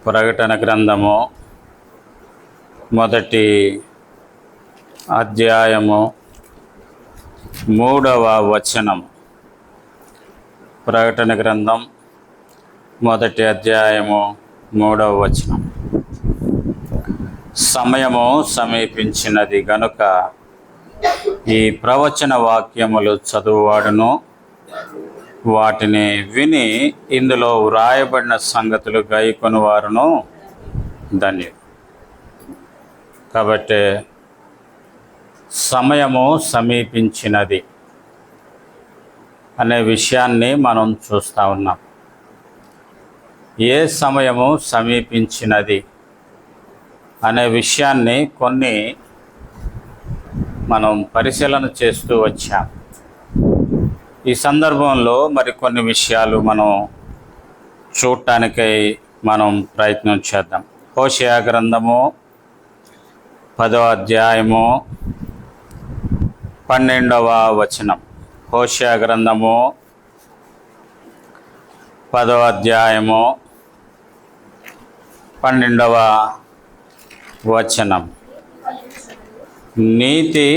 ప్రకటన గ్రంథము మొదటి అధ్యాయము 3వ వచనం. ప్రకటన గ్రంథం మొదటి అధ్యాయము 3వ వచనం. సమయము సమీపించినది గనుక ఈ ప్రవచన వాక్యములు చదువువాడును వాటిని విని ఇందులో వ్రాయబడిన సంగతులు గైకొని వారును ధన్యులు. కాబట్టి సమయము సమీపించినది అనే విషయాన్ని మనం చూస్తూ ఉన్నాం. ఏ సమయము సమీపించినది అనే విషయాన్ని కొన్ని మనం పరిశీలన చేస్తూ వచ్చాం. ఈ సందర్భంలో మరికొన్ని విషయాలు మనం చూడటానికై మనం ప్రయత్నం చేద్దాం. హోషేయ గ్రంథము 10వ అధ్యాయము 12వ వచనం. హోషేయ గ్రంథము 10వ అధ్యాయము 12వ వచనం. నీతి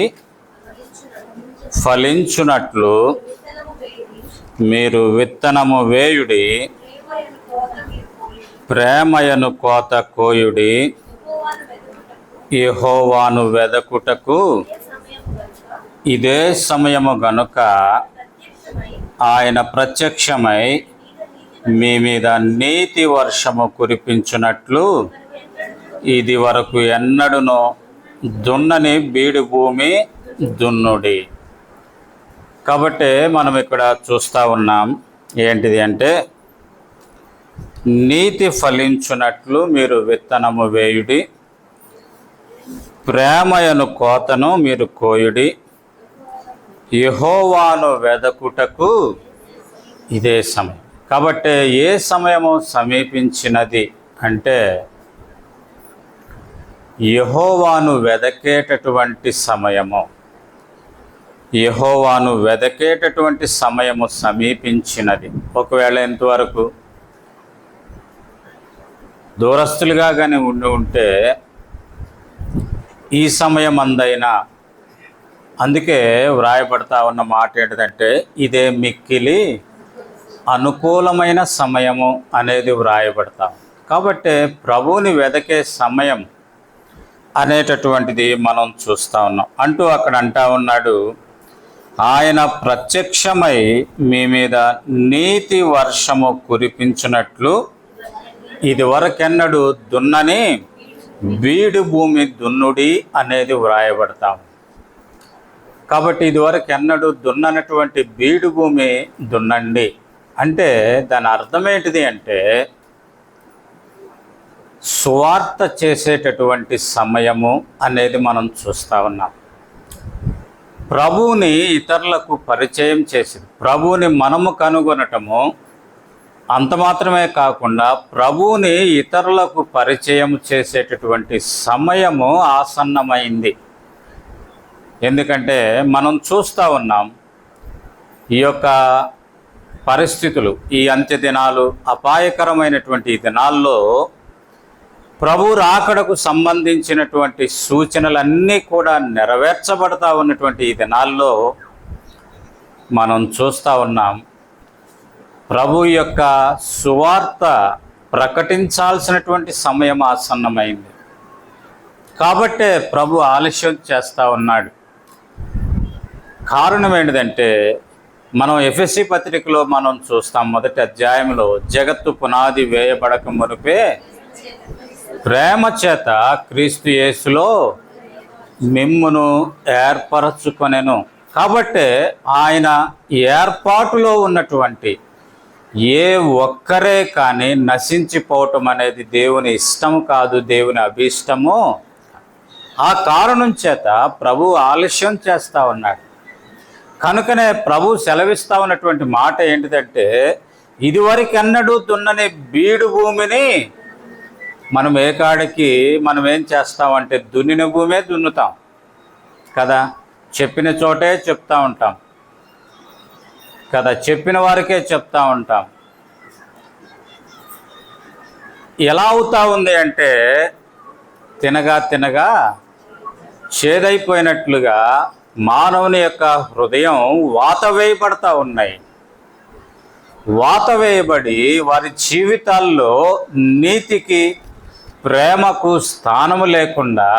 ఫలించునట్లు మీరు విత్తనము వేయుడి, ప్రేమయను కోత కోయుడి, యెహోవాను వెదకుటకు ఇదే సమయము గనుక ఆయన ప్రత్యక్షమై మీ మీద నీతి వర్షము కురిపించున్నట్లు ఇది వరకు ఎన్నడూనో దున్నని బీడు భూమి దున్నుడి. కాబట్టి మనం ఇక్కడ చూస్తూ ఉన్నాం ఏంటిది అంటే, నీతి ఫలించున్నట్లు మీరు విత్తనము వేయుడి, ప్రేమయను కోతను మీరు కోయుడి, యెహోవాను వెదకుటకు ఇదే సమయం. కాబట్టి ఏ సమయము సమీపించినది అంటే, యెహోవాను వెదకేటటువంటి సమయము, యెహోవాను వెదకేటటువంటి సమయము సమీపించినది. ఒకవేళ ఎంతవరకు దూరస్తులుగా కానీ ఉంటే ఈ సమయం అందైనా, అందుకే వ్రాయబడతా ఉన్న మాట ఏంటంటే ఇదే మిక్కిలి అనుకూలమైన సమయము అనేది వ్రాయబడతాం. కాబట్టి ప్రభువుని వెదకే సమయం అనేటటువంటిది మనం చూస్తూ ఉన్నాం. అంటూ అక్కడ అంటా ఉన్నాడు, ఆయన ప్రత్యక్షమై మీ మీద నీతి వర్షము కురిపించినట్లు ఇది వరకెన్నడు దున్నని బీడు భూమి దున్నుడి అనేది వ్రాయబడతాం. కాబట్టి ఇదివరకెన్నడు దున్ననటువంటి బీడు భూమి దున్నండి అంటే దాని అర్థం ఏంటిది అంటే, సువార్త చేసేటటువంటి సమయము అనేది మనం చూస్తూ ఉన్నాం. ప్రభువుని ఇతరులకు పరిచయం చేసింది, ప్రభువుని మనము కనుగొనటము అంత మాత్రమే కాకుండా ప్రభువుని ఇతరులకు పరిచయం చేసేటటువంటి సమయము ఆసన్నమైంది. ఎందుకంటే మనం చూస్తూ ఉన్నాం ఈ యొక్క పరిస్థితులు, ఈ అంత్య దినాలు, అపాయకరమైనటువంటి ఈ దినాల్లో ప్రభు రాకడకు సంబంధించినటువంటి సూచనలన్నీ కూడా నెరవేర్చబడతా ఉన్నటువంటి ఈ దినాల్లో మనం చూస్తూ ఉన్నాం ప్రభు యొక్క సువార్త ప్రకటించాల్సినటువంటి సమయం ఆసన్నమైంది. కాబట్టే ప్రభు ఆలస్యం చేస్తూ ఉన్నాడు. కారణం ఏంటిదంటే, మనం ఎఫెసీ పత్రికలో మనం చూస్తాం మొదటి అధ్యాయంలో, జగత్తు పునాది వేయబడక మునిపే ప్రేమ చేత క్రీస్తు యేసులో మిమ్మును ఏర్పరచుకొనెను. కాబట్టి ఆయన ఏర్పాటులో ఉన్నటువంటి ఏ ఒక్కరే కానీ నశించిపోవటం అనేది దేవుని ఇష్టం కాదు, దేవుని అభీష్టము. ఆ కారణం చేత ప్రభు ఆలస్యం చేస్తూ ఉన్నాడు. కనుకనే ప్రభు సెలవిస్తూ ఉన్నటువంటి మాట ఏంటిదంటే, ఇదివరకెన్నడూ దున్నని బీడు భూమిని మనం మనం ఏం చేస్తామంటే దున్నిన భూమే దున్నుతాం కదా, చెప్పిన చోటే చెప్తా ఉంటాం కదా, చెప్పిన వారికే చెప్తా ఉంటాం. ఎలా అవుతా ఉంది అంటే తినగా తినగా చేదైపోయినట్లుగా మానవుని యొక్క హృదయం వాత వేయబడతా ఉన్నాయి. వాత వేయబడి వారి జీవితాల్లో నీతికి ప్రేమకు స్థానము లేకుండా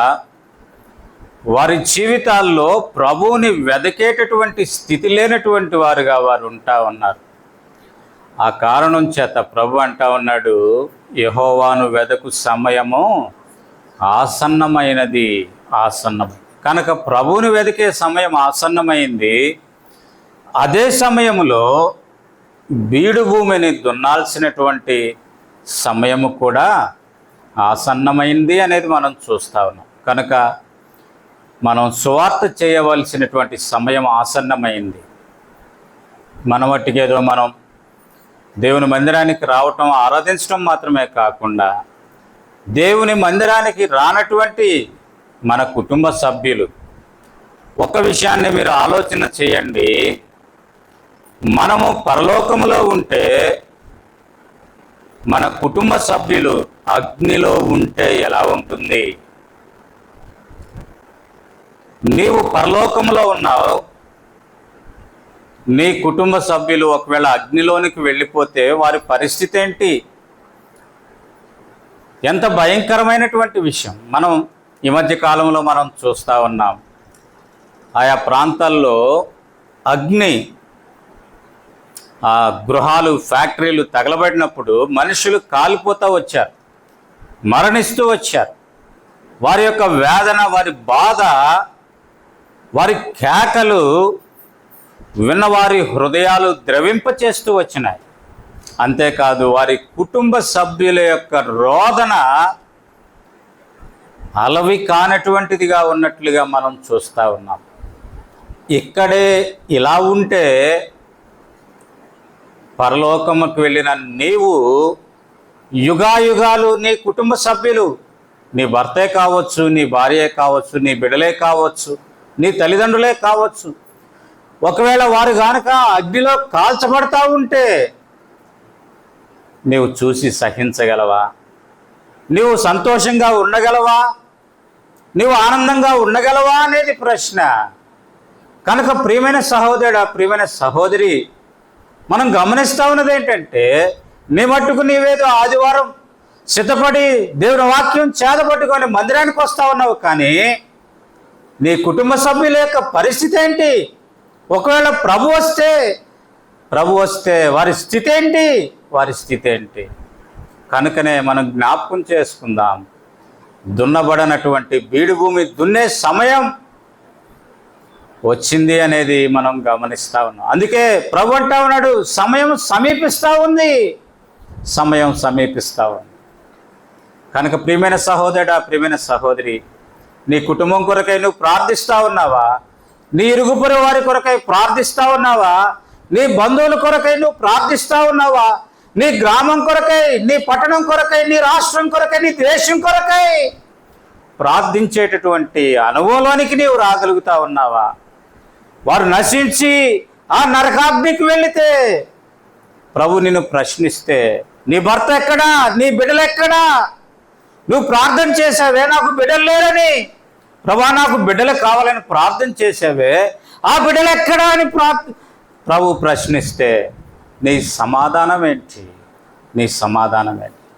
వారి జీవితాల్లో ప్రభువుని వెదకేటటువంటి స్థితి లేనటువంటి వారుగా వారు ఉంటా ఉన్నారు. ఆ కారణం చేత ప్రభు అంటా ఉన్నాడు, యెహోవాను వెదకు సమయము ఆసన్నమైనది. కనుక ప్రభువుని వెదికే సమయం ఆసన్నమైంది. అదే సమయంలో బీడు భూమిని దున్నాల్సినటువంటి సమయము కూడా ఆసన్నమైంది అనేది మనం చూస్తూ ఉన్నాం. కనుక మనం సువార్త చేయవలసినటువంటి సమయం ఆసన్నమైంది. మన మట్టుకేదో మనం దేవుని మందిరానికి రావటం, ఆరాధించడం మాత్రమే కాకుండా దేవుని మందిరానికి రానటువంటి మన కుటుంబ సభ్యులు, ఒక విషయాన్ని మీరు ఆలోచన చేయండి. మనము పరలోకంలో ఉంటే మన కుటుంబ సభ్యులు అగ్నిలో ఉంటే ఎలా ఉంటుంది? నీవు పరలోకంలో ఉన్నావు, నీ కుటుంబ సభ్యులు ఒకవేళ అగ్నిలోనికి వెళ్ళిపోతే వారి పరిస్థితి ఏంటి? ఎంత భయంకరమైనటువంటి విషయం. మనం ఈ మధ్య కాలంలో మనం చూస్తూ ఉన్నాం. ఆయా ప్రాంతాల్లో అగ్ని గృహాలు, ఫ్యాక్టరీలు తగలబడినప్పుడు మనుషులు కాలిపోతూ వచ్చారు, మరణిస్తూ వచ్చారు. వారి యొక్క వేదన, వారి బాధ, వారి కేకలు విన్నవారి హృదయాలు ద్రవింపచేస్తూ వచ్చినాయి. అంతేకాదు వారి కుటుంబ సభ్యుల యొక్క రోదన అలవి కానటువంటిదిగా ఉన్నట్లుగా మనం చూస్తూ ఉన్నాం. ఇక్కడే ఇలా ఉంటే పరలోకముకు వెళ్ళిన నీవు యుగాయుగాలు నీ కుటుంబ సభ్యులు, నీ భర్తే కావచ్చు, నీ భార్యే కావచ్చు, నీ బిడ్డలే కావచ్చు, నీ తల్లిదండ్రులే కావచ్చు, ఒకవేళ వారు కనుక అగ్నిలో కాల్చబడతా ఉంటే నీవు చూసి సహించగలవా? నీవు సంతోషంగా ఉండగలవా? నీవు ఆనందంగా ఉండగలవా అనేది ప్రశ్న. కనుక ప్రియమైన సహోదరుడా, ప్రియమైన సహోదరి, మనం గమనిస్తూ ఉన్నది ఏంటంటే, నీ మట్టుకు నీవేదో ఆదివారం సిద్ధపడి దేవుని వాక్యం చేతపట్టుకొని మందిరానికి వస్తూ ఉన్నావు, కానీ నీ కుటుంబ సభ్యుల యొక్క పరిస్థితి ఏంటి? ఒకవేళ ప్రభు వస్తే వారి స్థితి ఏంటి? కనుకనే మనం జ్ఞాపకం చేసుకుందాం, దున్నబడనటువంటి బీడు భూమి దున్నే సమయం వచ్చింది అనేది మనం గమనిస్తూ ఉన్నాం. అందుకే ప్రభు అంటా ఉన్నాడు, సమయం సమీపిస్తూ ఉంది. కనుక ప్రియమైన సహోదరుడా, ప్రియమైన సహోదరి, నీ కుటుంబం కొరకై నువ్వు ప్రార్థిస్తూ ఉన్నావా? నీ ఇరుగు పొరుగు వారి కొరకై ప్రార్థిస్తూ ఉన్నావా? నీ బంధువుల కొరకై నువ్వు ప్రార్థిస్తూ ఉన్నావా? నీ గ్రామం కొరకై, నీ పట్టణం కొరకై, నీ రాష్ట్రం కొరకై, నీ దేశం కొరకై ప్రార్థించేటటువంటి అనుభవంలోనికి నీవు రాగలుగుతా ఉన్నావా? వారు నశించి ఆ నరకాగ్నికి వెళితే ప్రభు నిన్ను ప్రశ్నిస్తే, నీ భర్త ఎక్కడా? నీ బిడ్డలు ఎక్కడా? నువ్వు ప్రార్థన చేసావే, నాకు బిడ్డలు లేరని, ప్రభా నాకు బిడ్డలు కావాలని ప్రార్థన చేసావే, ఆ బిడ్డలు ఎక్కడా అని ప్రభు ప్రశ్నిస్తే నీ సమాధానం ఏంటి?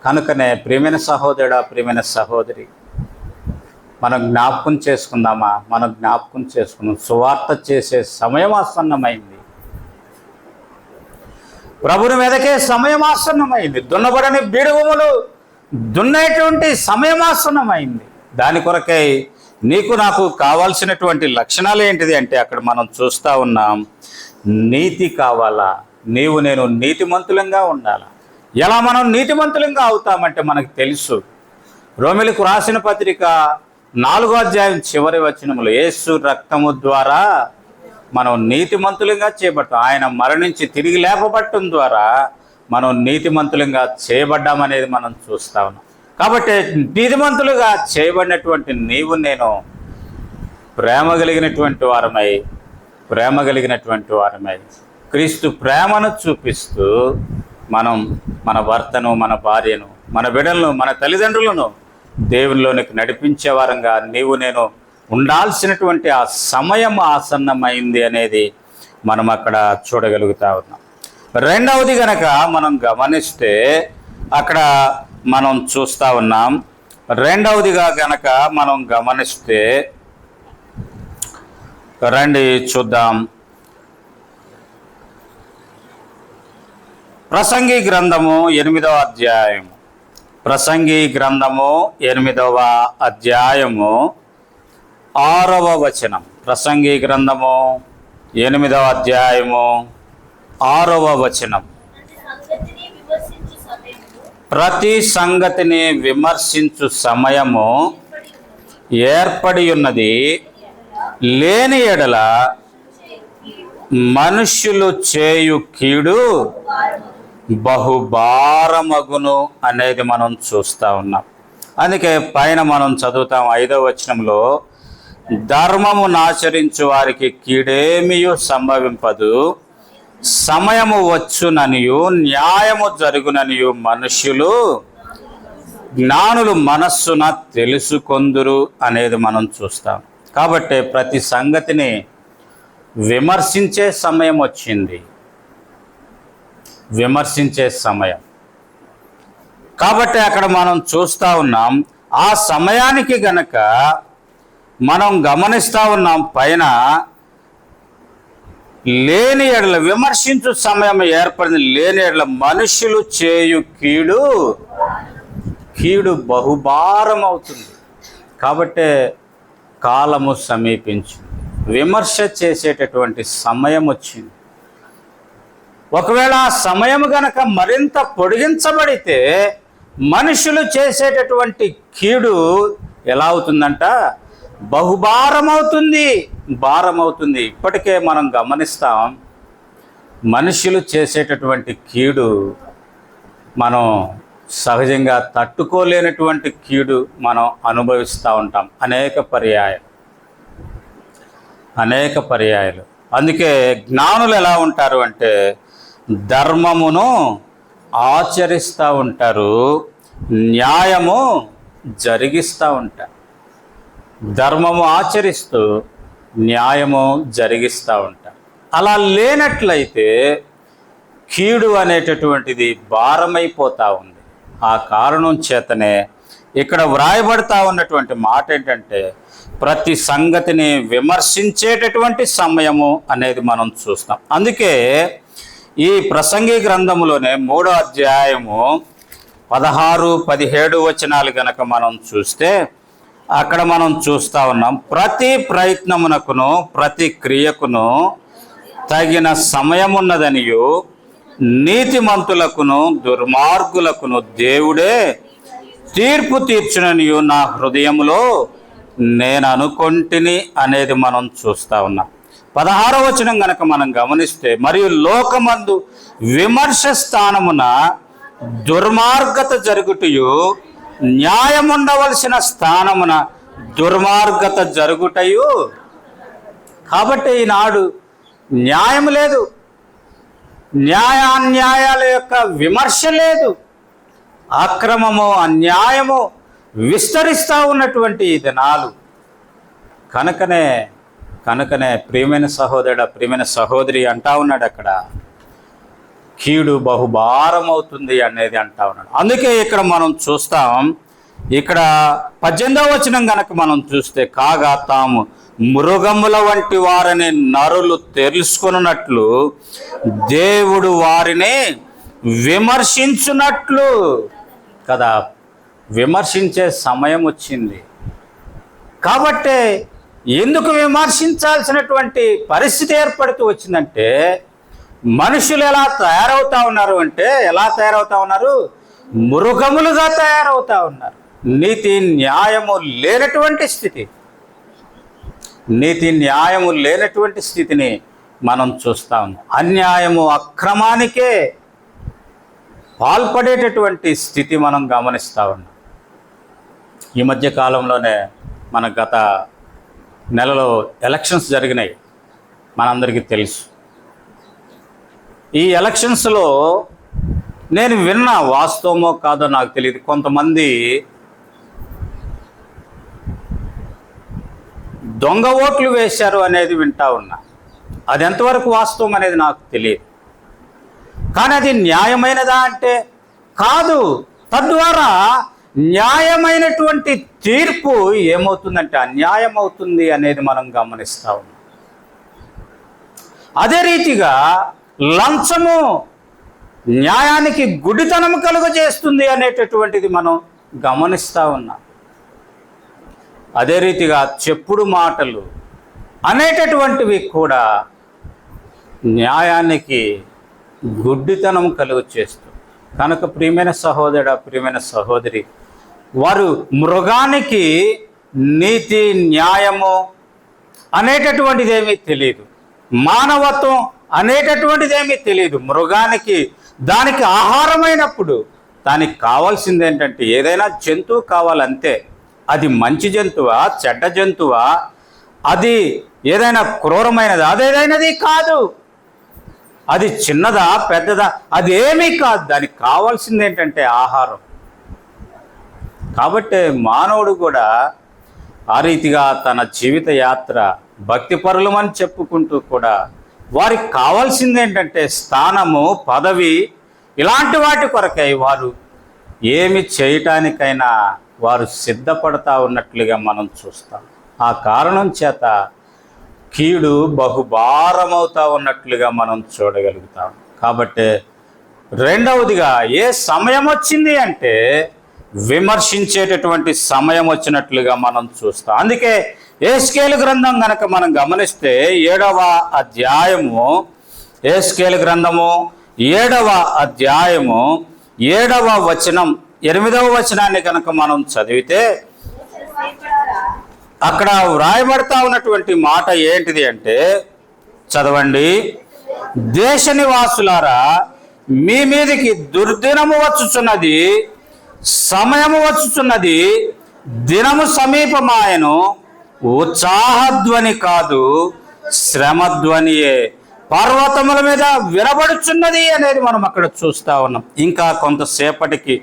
కనుకనే ప్రియమైన సహోదరుడా, ప్రియమైన సహోదరి, మనం జ్ఞాపకం చేసుకుందామా? సువార్త చేసే సమయం ఆసన్నమైంది. ప్రభుని వెదకే సమయం ఆసన్నమైంది. దున్నబడని బీడు భూములు దున్నేటువంటి సమయం ఆసన్నమైంది. దాని కొరకై నీకు నాకు కావాల్సినటువంటి లక్షణాలు ఏంటిది అంటే, అక్కడ మనం చూస్తూ ఉన్నాం, నీతి కావాలా? నేను నీతిమంతులంగా ఉండాలా? ఎలా మనం నీతిమంతులంగా అవుతామంటే మనకు తెలుసు. రోమిలకు రాసిన పత్రిక 4వ అధ్యాయం చివరి వచనములో, యేసు రక్తము ద్వారా మనం నీతిమంతులుగా చేయబడతాం. ఆయన మరణించి తిరిగి లేపబడటం ద్వారా మనం నీతిమంతులుగా చేయబడ్డామనేది మనం చూస్తా ఉన్నాం. కాబట్టి నీతిమంతులుగా చేయబడినటువంటి నీవు నేను ప్రేమ కలిగినటువంటి వారమై క్రీస్తు ప్రేమను చూపిస్తూ మనం మన భర్తను, మన భార్యను మన బిడ్డలను, మన తల్లిదండ్రులను దేవునిలోనికి నడిపించే వారంగా నీవు నేను ఉండాల్సినటువంటి ఆ సమయం ఆసన్నమైంది అనేది మనం అక్కడ చూడగలుగుతా ఉన్నాం. రెండవది గనక మనం గమనిస్తే అక్కడ మనం చూస్తూ ఉన్నాం. రెండవదిగా గనక మనం గమనిస్తే రండి చూద్దాం. ప్రసంగి గ్రంథము 8వ అధ్యాయము, ప్రసంగి గ్రంథము 8వ అధ్యాయము 6వ వచనం. ప్రసంగి గ్రంథము 8వ అధ్యాయము 6వ వచనం. ప్రతి సంగతిని విమర్శించు సమయము ఏర్పడి ఉన్నది, లేని ఎడల మనుష్యులు చేయు కీడు బహుభారమగును అనేది మనం చూస్తూ ఉన్నాం. అందుకే పైన మనం చదువుతాం 5వ వచనంలో, ధర్మమును ఆచరించు వారికి కీడేమియు సంభవింపదు, సమయము వచ్చుననియు న్యాయము జరుగుననియు మనుష్యులు జ్ఞానులు మనస్సున తెలుసుకొందురు అనేది మనం చూస్తాం. కాబట్టి ప్రతి సంగతిని విమర్శించే సమయం వచ్చింది, విమర్శించే సమయం. కాబట్టి అక్కడ మనం చూస్తూ ఉన్నాం. ఆ సమయానికి గనక మనం గమనిస్తూ ఉన్నాం, పైన లేని ఎడల విమర్శించు సమయం ఏర్పడింది, లేని ఎడల మనుషులు చేయు కీడు బహుభారం అవుతుంది. కాబట్టే కాలము సమీపించింది, విమర్శ చేసేటటువంటి సమయం వచ్చింది. ఒకవేళ ఆ సమయం గనక మరింత పొడిగించబడితే మనుషులు చేసేటటువంటి కీడు ఎలా అవుతుందంట? బహుభారం అవుతుంది, భారం అవుతుంది. ఇప్పటికే మనం గమనిస్తాం, మనుషులు చేసేటటువంటి కీడు మనం సహజంగా తట్టుకోలేనటువంటి కీడు మనం అనుభవిస్తూ ఉంటాం అనేక పర్యాయాలు. అందుకే జ్ఞానులు ఎలా ఉంటారు అంటే ధర్మమును ఆచరిస్తూ ఉంటారు, న్యాయము జరిగిస్తూ ఉంటారు. ధర్మము ఆచరిస్తూ న్యాయము జరిగిస్తూ ఉంటారు. అలా లేనట్లయితే కీడు అనేటటువంటిది భారమైపోతూ ఉంది. ఆ కారణం చేతనే ఇక్కడ వ్రాయబడతా ఉన్నటువంటి మాట ఏంటంటే ప్రతి సంగతిని విమర్శించేటటువంటి సమయము అనేది మనం చూస్తాం. అందుకే ఈ ప్రసంగి గ్రంథములోనే 3వ అధ్యాయము 16-17 వచనాలు గనక మనం చూస్తే అక్కడ మనం చూస్తూ ఉన్నాం, ప్రతి ప్రయత్నమునకును ప్రతి క్రియకును తగిన సమయమున్నదనియు నీతిమంతులకును దుర్మార్గులకును దేవుడే తీర్పు తీర్చుననియు నా హృదయములో నేను అనుకొంటిని అనేది మనం చూస్తూ ఉన్నాం. 16వ వచనం గనక మనం గమనిస్తే, మరియు లోకమందు విమర్శ స్థానమున దుర్మార్గత జరుగుటయు, న్యాయముండవలసిన స్థానమున దుర్మార్గత జరుగుటయు. కాబట్టి ఈనాడు న్యాయం లేదు, న్యాయాన్యాయాల యొక్క విమర్శ లేదు, అక్రమము అన్యాయము విస్తరిస్తూ ఉన్నటువంటి ఈ దినాలు. కనుకనే ప్రియమైన సహోదరుడు, ప్రియమైన సహోదరి అంటా ఉన్నాడు అక్కడ, కీడు బహుభారం అవుతుంది అనేది అంటా ఉన్నాడు. అందుకే ఇక్కడ మనం చూస్తాం, ఇక్కడ 18వ వచనం గనక మనం చూస్తే, కాగా తాము మృగముల వంటి వారిని నరులు తెలుసుకొనున్నట్లు దేవుడు వారిని విమర్శించున్నట్లు కదా. విమర్శించే సమయం వచ్చింది. కాబట్టే ఎందుకు విమర్శించాల్సినటువంటి పరిస్థితి ఏర్పడుతూ వచ్చిందంటే, మనుషులు ఎలా తయారవుతా ఉన్నారు? మృగములుగా తయారవుతా ఉన్నారు. నీతి న్యాయము లేనటువంటి స్థితిని మనం చూస్తా ఉన్నాం. అన్యాయము అక్రమానికే పాల్పడేటటువంటి స్థితి మనం గమనిస్తూ ఉన్నాం. ఈ మధ్య కాలంలోనే మన గత నెలలో ఎలక్షన్స్ జరిగినాయి, మనందరికీ తెలుసు. ఈ ఎలక్షన్స్లో నేను విన్నా, వాస్తవమో కాదో నాకు తెలియదు, కొంతమంది దొంగ ఓట్లు వేశారు అనేది వింటా ఉన్నా. అది ఎంతవరకు వాస్తవం అనేది నాకు తెలియదు. కానీ అది న్యాయమైనదా అంటే కాదు. తద్వారా న్యాయమైనటువంటి తీర్పు ఏమవుతుందంటే అన్యాయం అవుతుంది అనేది మనం గమనిస్తా ఉన్నాం. అదే రీతిగా లంచము న్యాయానికి గుడితనం కలుగజేస్తుంది అనేటటువంటిది మనం గమనిస్తూ ఉన్నాం. అదే రీతిగా చెప్పుడు మాటలు అనేటటువంటివి కూడా న్యాయానికి గుడ్డితనం కలుగు చేస్తుంది. కనుక ప్రియమైన సహోదరుడా, ప్రియమైన సహోదరి, వారు మృగానికి నీతి న్యాయము అనేటటువంటిది ఏమీ తెలియదు, మానవత్వం అనేటటువంటిది ఏమీ తెలియదు. మృగానికి దానికి ఆహారమైనప్పుడు దానికి కావాల్సింది ఏంటంటే ఏదైనా జంతువు కావాలంతే. అది మంచి జంతువా, చెడ్డ జంతువా, అది ఏదైనా క్రూరమైనదా, అదేదైనది కాదు. అది చిన్నదా పెద్దదా, అది ఏమీ కాదు. దానికి కావాల్సింది ఏంటంటే ఆహారం. కాబట్టి మానవుడు కూడా ఆ రీతిగా తన జీవిత యాత్ర భక్తిపరులమని చెప్పుకుంటూ కూడా వారికి కావాల్సింది ఏంటంటే స్థానము, పదవి, ఇలాంటి వాటి కొరకై వారు ఏమి చేయటానికైనా వారు సిద్ధపడతా ఉన్నట్లుగా మనం చూస్తాం. ఆ కారణం చేత కీడు బహుభారమవుతా ఉన్నట్లుగా మనం చూడగలుగుతాం. కాబట్టి రెండవదిగా ఏ సమయం వచ్చింది అంటే విమర్శించేటటువంటి సమయం వచ్చినట్లుగా మనం చూస్తాం. అందుకే యెహెజ్కేలు గ్రంథం కనుక మనం గమనిస్తే 7వ అధ్యాయము, యెహెజ్కేలు గ్రంథము 7వ అధ్యాయము 7వ వచనం 8వ వచనాన్ని కనుక మనం చదివితే అక్కడ వ్రాయబడతా ఉన్నటువంటి మాట ఏంటిది అంటే, చదవండి. దేశ నివాసులారా, మీ మీదికి దుర్దినము వచ్చుచున్నది, సమయము వచ్చుచున్నది, దినము సమీపమాయను, ఉత్సాహధ్వని కాదు శ్రమధ్వనియే పర్వతముల మీద వినబడుచున్నది అనేది మనం అక్కడ చూస్తా ఉన్నాం. ఇంకా కొంతసేపటికి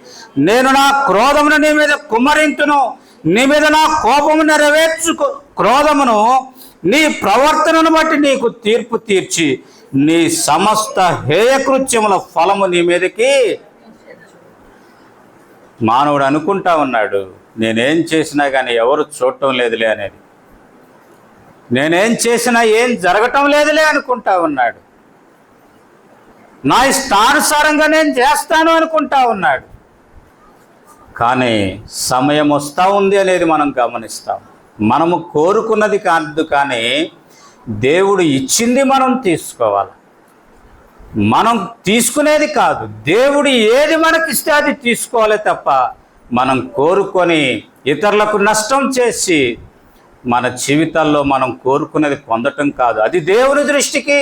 నేను నా క్రోధమును నీ మీద కుమ్మరింతును, నీ మీద నా కోపము నెరవేర్చుకో, క్రోధమును నీ ప్రవర్తనను బట్టి నీకు తీర్పు తీర్చి నీ సమస్త హేయకృత్యముల ఫలము నీ మీదకి. మానవుడు అనుకుంటా ఉన్నాడు, నేనేం చేసినా కానీ ఎవరు చూడటం లేదులే అనేది, నేనేం చేసినా ఏం జరగటం లేదులే అనుకుంటా ఉన్నాడు, నా ఇష్టానుసారంగా నేను చేస్తాను అనుకుంటా ఉన్నాడు. కానీ సమయం వస్తూ ఉంది అనేది మనం గమనిస్తాం. మనము కోరుకున్నది కాదు, కానీ దేవుడు ఇచ్చింది మనం తీసుకోవాలి. మనం తీసుకునేది కాదు, దేవుడు ఏది మనకిస్తే అది తీసుకోవాలి తప్ప మనం కోరుకొని ఇతరులకు నష్టం చేసి మన జీవితాల్లో మనం కోరుకునేది పొందటం కాదు. అది దేవుని దృష్టికి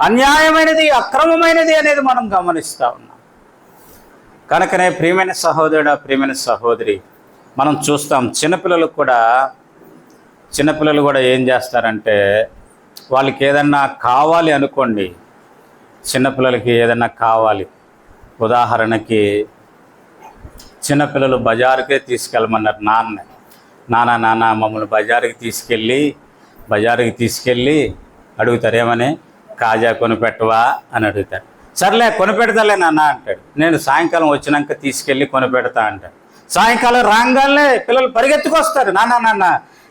అన్యాయమైనది, అక్రమమైనది అనేది మనం గమనిస్తూ ఉన్నాం. కనుకనే ప్రియమైన సహోదరుడా, ప్రియమైన సహోదరి, మనం చూస్తాం చిన్నపిల్లలు కూడా ఏం చేస్తారంటే, వాళ్ళకి ఏదన్నా కావాలి అనుకోండి, చిన్నపిల్లలకి ఏదన్నా కావాలి, ఉదాహరణకి చిన్నపిల్లలు బజారుకే తీసుకెళ్ళమన్నారు నాన్న మమ్మల్ని బజారుకి తీసుకెళ్ళి అడుగుతారు, ఏమని, కాజా కొనిపెట్టవా అని అడుగుతారు. సర్లే కొనిపెడతాలే నాన్న అంటాడు. నేను సాయంకాలం వచ్చినాక తీసుకెళ్ళి కొనిపెడతా అంటాడు. సాయంకాలం రాగానే పిల్లలు పరిగెత్తుకొస్తారు, నాన్న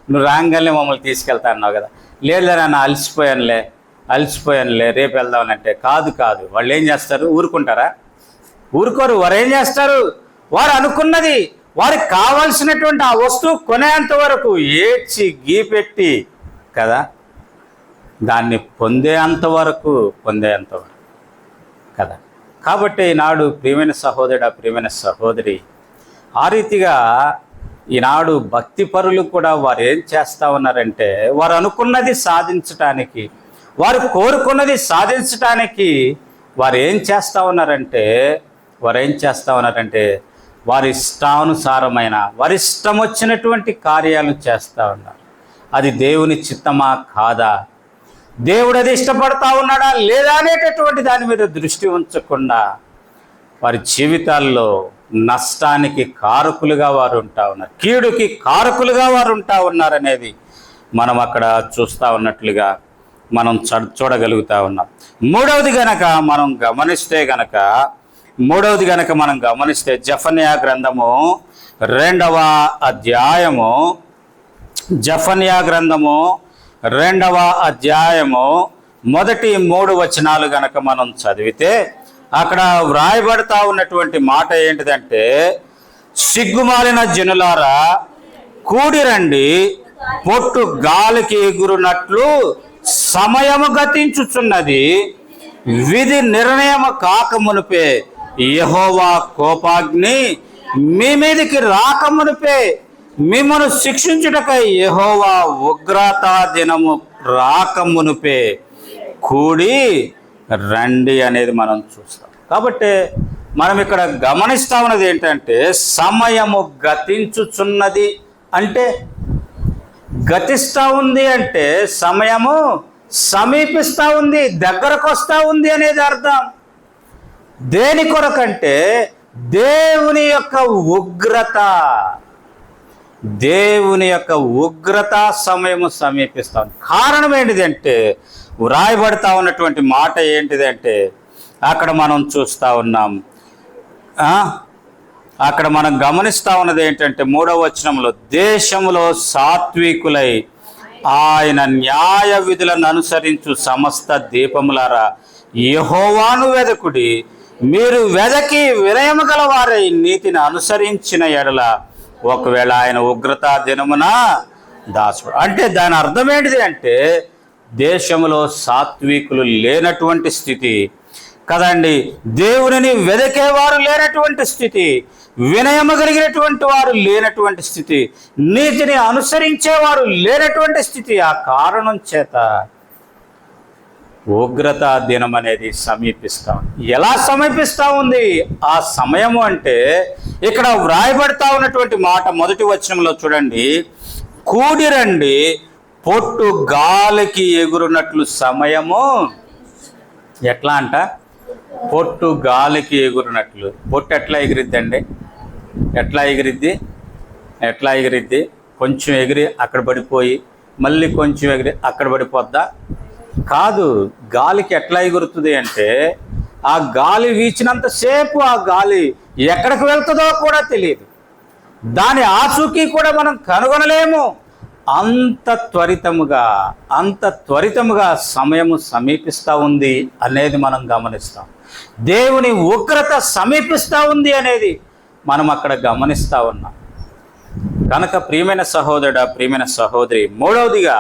నువ్వు రాగానే మమ్మల్ని తీసుకెళ్తా అన్నావు కదా. లేదు నాన్న అలసిపోయానులే రేపు వెళ్దామనంటే, కాదు వాళ్ళు ఏం చేస్తారు, ఊరుకోరు. వారు ఏం చేస్తారు, వారు అనుకున్నది, వారికి కావాల్సినటువంటి ఆ వస్తువు కొనేంత వరకు ఏడ్చి గీపెట్టి కదా దాన్ని పొందేంతవరకు కదా. కాబట్టి ఈనాడు ప్రియమైన సహోదరుడా, ప్రియమైన సహోదరి, ఆ రీతిగా ఈనాడు భక్తిపరులు కూడా వారు ఏం చేస్తూ ఉన్నారంటే, వారు అనుకున్నది సాధించటానికి, వారు కోరుకున్నది సాధించటానికి వారు ఏం చేస్తూ ఉన్నారంటే వారి ఇష్టానుసారమైన, వారి ఇష్టం వచ్చినటువంటి కార్యాలు చేస్తూ ఉన్నారు. అది దేవుని చిత్తమా కాదా, దేవుడు అది ఇష్టపడతా ఉన్నాడా లేదా అనేటటువంటి దాని మీద దృష్టి ఉంచకుండా వారి జీవితాల్లో నష్టానికి కారకులుగా వారు ఉంటా ఉన్నారు, కీడుకి కారకులుగా వారు ఉంటా ఉన్నారనేది మనం అక్కడ చూస్తూ ఉన్నట్లుగా మనం చూడగలుగుతా ఉన్నాం. మూడవది గనక మనం గమనిస్తే జెఫన్యా గ్రంథము 2వ అధ్యాయము, జెఫన్యా గ్రంథము 2వ అధ్యాయము మొదటి 3 వచనాలు గనక మనం చదివితే అక్కడ వ్రాయబడతా ఉన్నటువంటి మాట ఏంటిదంటే, సిగ్గుమాలిన జనులారా కూడిరండి, పొట్టు గాలికి ఎగురునట్లు సమయము గతించుచున్నది, విధి నిర్ణయం కాకమునుపే యెహోవా కోపాగ్ని మీ మీదికి రాకమునుపే మిమ్మను శిక్షించుటకై యెహోవా ఉగ్రతా దినము రాకమునుపే కూడి రండి అనేది మనం చూస్తాం. కాబట్టి మనం ఇక్కడ గమనిస్తా ఉన్నది ఏంటంటే, సమయము గతించుచున్నది అంటే, గతిస్తూ ఉంది అంటే సమయము సమీపిస్తూ ఉంది, దగ్గరకు వస్తూ ఉంది అనేది అర్థం. దేని కొరకంటే దేవుని యొక్క ఉగ్రత సమయము సమీపిస్తాం. కారణం ఏంటిదంటే, వ్రాయబడతా ఉన్నటువంటి మాట ఏంటిదంటే, అక్కడ మనం చూస్తూ ఉన్నాం, అక్కడ మనం గమనిస్తూ ఉన్నది ఏంటంటే 3వ వచనంలో, దేశంలో సాత్వికులై ఆయన న్యాయ విధులను అనుసరించు సమస్త దీపములారా యెహోవాను వెదకుడి, మీరు వెదకి వినయము గల వారై నీతిని అనుసరించిన ఎడల ఒకవేళ ఆయన ఉగ్రతా దినమున దాసుడు. అంటే దాని అర్థం ఏంటిది అంటే, దేశంలో సాత్వికులు లేనటువంటి స్థితి కదండి, దేవునిని వెదకేవారు లేనటువంటి స్థితి, వినయము కలిగినటువంటి వారు లేనటువంటి స్థితి, నీతిని అనుసరించేవారు లేనటువంటి స్థితి. ఆ కారణం చేత ఉగ్రత దినం అనేది సమీపిస్తా ఉంది. ఎలా సమీపిస్తూ ఉంది ఆ సమయము అంటే, ఇక్కడ వ్రాయబడతా ఉన్నటువంటి మాట 1వ వచనంలో చూడండి, కూడిరండి, పొట్టు గాలికి ఎగురునట్లు సమయము. ఎట్లా అంట? పొట్టు గాలికి ఎగురునట్లు. పొట్టు ఎట్లా ఎగిరిద్దండి? ఎట్లా ఎగిరిద్ది? కొంచెం ఎగిరి అక్కడ పడిపోయి మళ్ళీ కొంచెం ఎగిరి అక్కడ పడిపోద్దా? కాదు. గాలికి ఎట్లా ఎగురుతుంది అంటే, ఆ గాలి వీచినంతసేపు ఆ గాలి ఎక్కడికి వెళ్తుందో కూడా తెలియదు, దాని ఆచూకీ కూడా మనం కనుగొనలేము. అంత త్వరితముగా సమయము సమీపిస్తూ ఉంది అనేది మనం గమనిస్తాం. దేవుని ఉగ్రత సమీపిస్తూ ఉంది అనేది మనం అక్కడ గమనిస్తూ ఉన్నాం. కనుక ప్రియమైన సహోదరుడా, ప్రియమైన సహోదరి, మూడవదిగా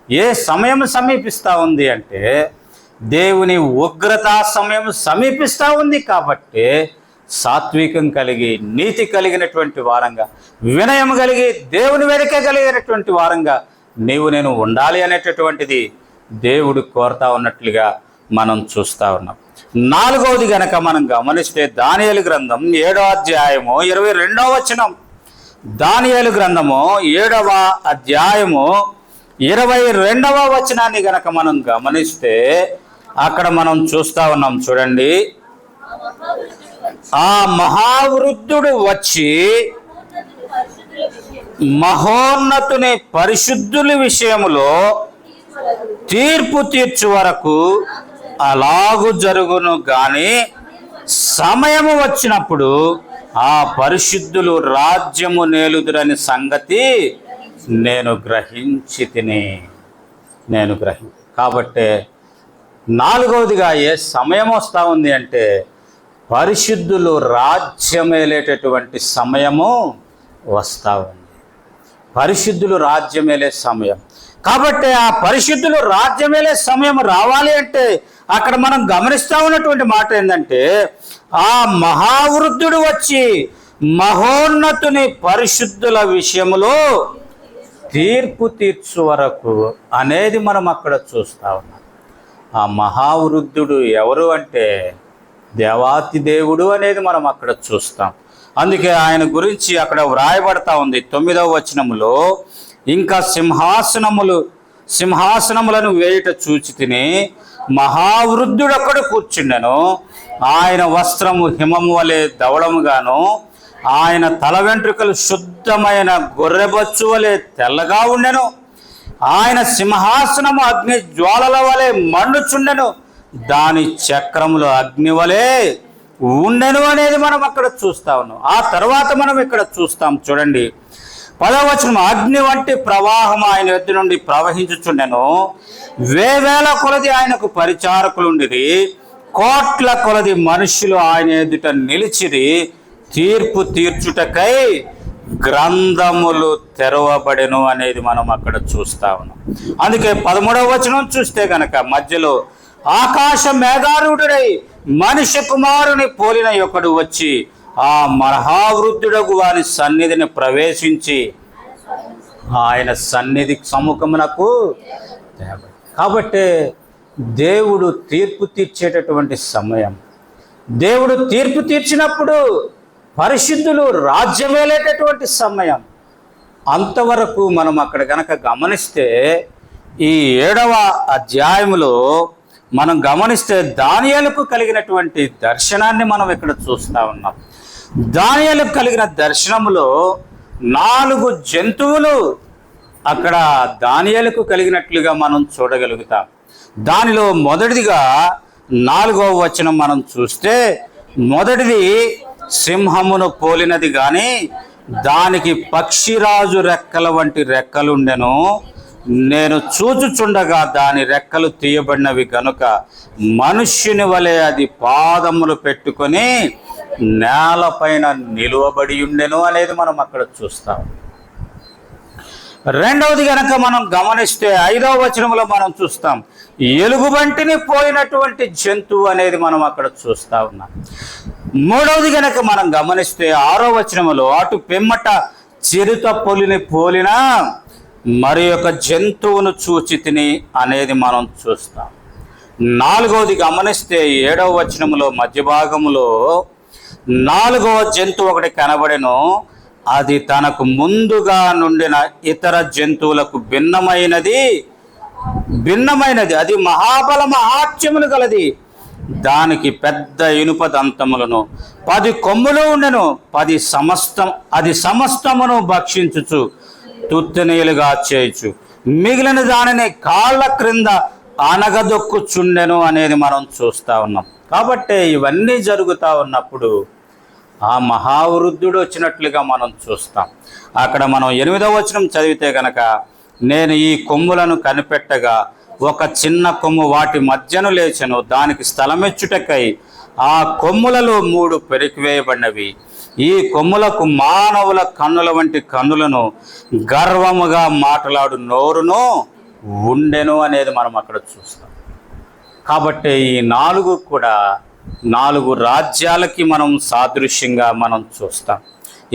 ఏ సమయం సమీపిస్తూ ఉంది అంటే, దేవుని ఉగ్రత సమయం సమీపిస్తూ ఉంది. కాబట్టి సాత్వికం కలిగి, నీతి కలిగినటువంటి వారంగా, వినయం కలిగి, దేవుని వెనక కలిగినటువంటి వారంగా నేను ఉండాలి అనేటటువంటిది దేవుడు కోరుతా ఉన్నట్లుగా మనం చూస్తూ ఉన్నాం. 4వది గనక మనం గమనిస్తే, దానియేలు గ్రంథం 7వ అధ్యాయము 22వ వచనం. దానియేలు గ్రంథము 7వ అధ్యాయము 22వ వచనాన్ని గనక మనం గమనిస్తే అక్కడ మనం చూస్తా ఉన్నాం. చూడండి, ఆ మహావృద్ధుడు వచ్చి మహోన్నతుని పరిశుద్ధుల విషయములో తీర్పు తీర్చు వరకు అలాగు జరుగును గాని, సమయము వచ్చినప్పుడు ఆ పరిశుద్ధులు రాజ్యము నేలుదురని సంగతి నేను గ్రహించి కాబట్టి 4వదిగా ఏ సమయం వస్తూ ఉంది అంటే, పరిశుద్ధులు రాజ్యమేలేటటువంటి సమయము వస్తూ ఉంది. పరిశుద్ధులు రాజ్యమేలే సమయం. కాబట్టి ఆ పరిశుద్ధులు రాజ్యమేలే సమయం రావాలి అంటే, అక్కడ మనం గమనిస్తూ ఉన్నటువంటి మాట ఏంటంటే, ఆ మహావృద్ధుడు వచ్చి మహోన్నతుని పరిశుద్ధుల విషయములో తీర్పు తీర్చు వరకు అనేది మనం అక్కడ చూస్తూ ఉన్నాం. ఆ మహావృద్ధుడు ఎవరు అంటే, దేవాతి దేవుడు అనేది మనం అక్కడ చూస్తాం. అందుకే ఆయన గురించి అక్కడ వ్రాయబడతా ఉంది 9వ వచనములో, ఇంకా సింహాసనములను వేయుట చూచి తిని మహావృద్ధుడొకడు కూర్చుండెను. ఆయన వస్త్రము హిమము వలె ధవళముగాను, ఆయన తల వెంట్రుకలు శుద్ధమైన గొర్రెబొచ్చు వలె తెల్లగా ఉండెను. ఆయన సింహాసనము అగ్ని జ్వాలల వలె మండుచుండెను, దాని చక్రములు అగ్ని వలె ఉండెను అనేది మనం అక్కడ చూస్తా ఉన్నాం. ఆ తర్వాత మనం ఇక్కడ చూస్తాం, చూడండి 10వ వచనం. అగ్ని వంటి ప్రవాహం ఆయన ఎద్దు నుండి ప్రవహించుచుండెను. వేవేల కొలది ఆయనకు పరిచారకులుండిరి, కోట్ల కొలది మనుష్యులు ఆయన ఎదుట నిలిచిరి. తీర్పు తీర్చుటకై గ్రంథములు తెరవబడెను అనేది మనం అక్కడ చూస్తా ఉన్నాం. అందుకే 13వ వచనం చూస్తే గనక మధ్యలో ఆకాశ మేఘారూఢుడై మనుష్య కుమారుని పోలిన ఒకడు వచ్చి ఆ మహావృద్ధుడగు వారి సన్నిధిని ప్రవేశించి ఆయన సన్నిధి సముఖమునకు. కాబట్టి దేవుడు తీర్పు తీర్చేటటువంటి సమయం. దేవుడు తీర్పు తీర్చినప్పుడు పరిశుద్ధులు రాజ్యమేలేటటువంటి సమయం. అంతవరకు మనం అక్కడ గనక గమనిస్తే ఈ 7వ అధ్యాయంలో మనం గమనిస్తే దానియేలుకు కలిగినటువంటి దర్శనాన్ని మనం ఇక్కడ చూస్తూ ఉన్నాం. దానియేలుకు కలిగిన దర్శనములో 4 జంతువులు అక్కడ దానియేలుకు కలిగినట్లుగా మనం చూడగలుగుతాం. దానిలో మొదటిదిగా 4వ వచనం మనం చూస్తే, మొదటిది సింహమును పోలినది గాని దానికి పక్షిరాజు రెక్కల వంటి రెక్కలుండెను. నేను చూచుచుండగా దాని రెక్కలు తీయబడినవి గనుక మనుష్యుని వలె అది పాదములు పెట్టుకొని నేలపైన నిలువబడి ఉండెను అనేది మనం అక్కడ చూస్తాం. రెండవది గనక మనం గమనిస్తే 5వ వచనంలో మనం చూస్తాం, ఎలుగుబంటిని పోయినటువంటి జంతువు అనేది మనం అక్కడ చూస్తా ఉన్నాం. మూడవది గనక మనం గమనిస్తే 6వ వచనంలో అటు పిమ్మట చిరుత పొలిని పోలిన మరి ఒక జంతువును చూచి తిని అనేది మనం చూస్తాం. 4వది గమనిస్తే 7వ వచనంలో మధ్య భాగంలో 4వ జంతువు ఒకటి కనబడెను. అది తనకు ముందుగా నుండిన ఇతర జంతువులకు భిన్నమైనది, అది మహాబల మహాత్యములు గలది. దానికి పెద్ద ఇనుప దంతములను 10 కొమ్ములు ఉండెను. అది సమస్తమును భక్షించుచు తుత్తనీయులుగా చేయొచ్చు, మిగిలిన దానిని కాళ్ళ క్రింద అనగదొక్కుచుండెను అనేది మనం చూస్తూ ఉన్నాం. కాబట్టి ఇవన్నీ జరుగుతూ ఉన్నప్పుడు ఆ మహావృద్ధుడు వచ్చినట్లుగా మనం చూస్తాం. అక్కడ మనం 8వ వచనం చదివితే గనక, నేను ఈ కొమ్ములను కనిపెట్టగా ఒక చిన్న కొమ్ము వాటి మధ్యను లేచెను, దానికి స్థలమిచ్చుటకై ఆ కొమ్ములలో 3 పెరికివేయబడినవి. ఈ కొమ్ములకు మానవుల కన్నుల వంటి కన్నులను, గర్వముగా మాట్లాడు నోరును ఉండెను అనేది మనం అక్కడ చూస్తాం. కాబట్టి ఈ 4 కూడా 4 రాజ్యాలకి మనం సాదృశ్యంగా మనం చూస్తాం.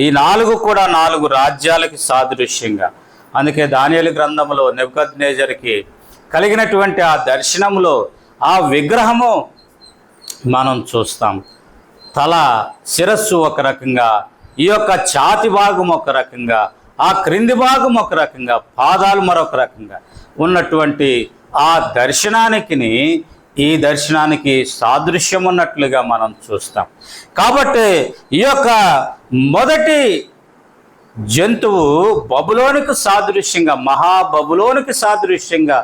ఈ 4 కూడా 4 రాజ్యాలకి సాదృశ్యంగా. అందుకే దానియేలు గ్రంథంలో నెబుకద్నెజరుకి కలిగినటువంటి ఆ దర్శనంలో ఆ విగ్రహము మనం చూస్తాం. తల శిరస్సు ఒక రకంగా, ఈ యొక్క ఛాతి భాగం ఒక రకంగా, ఆ క్రింది భాగం ఒక రకంగా, పాదాలు మరొక రకంగా ఉన్నటువంటి ఆ ఈ దర్శనానికి సాదృశ్యం ఉన్నట్లుగా మనం చూస్తాం. కాబట్టి ఈ యొక్క మొదటి జంతువు బబులోనికి సాదృశ్యంగా, మహాబబులోనికి సాదృశ్యంగా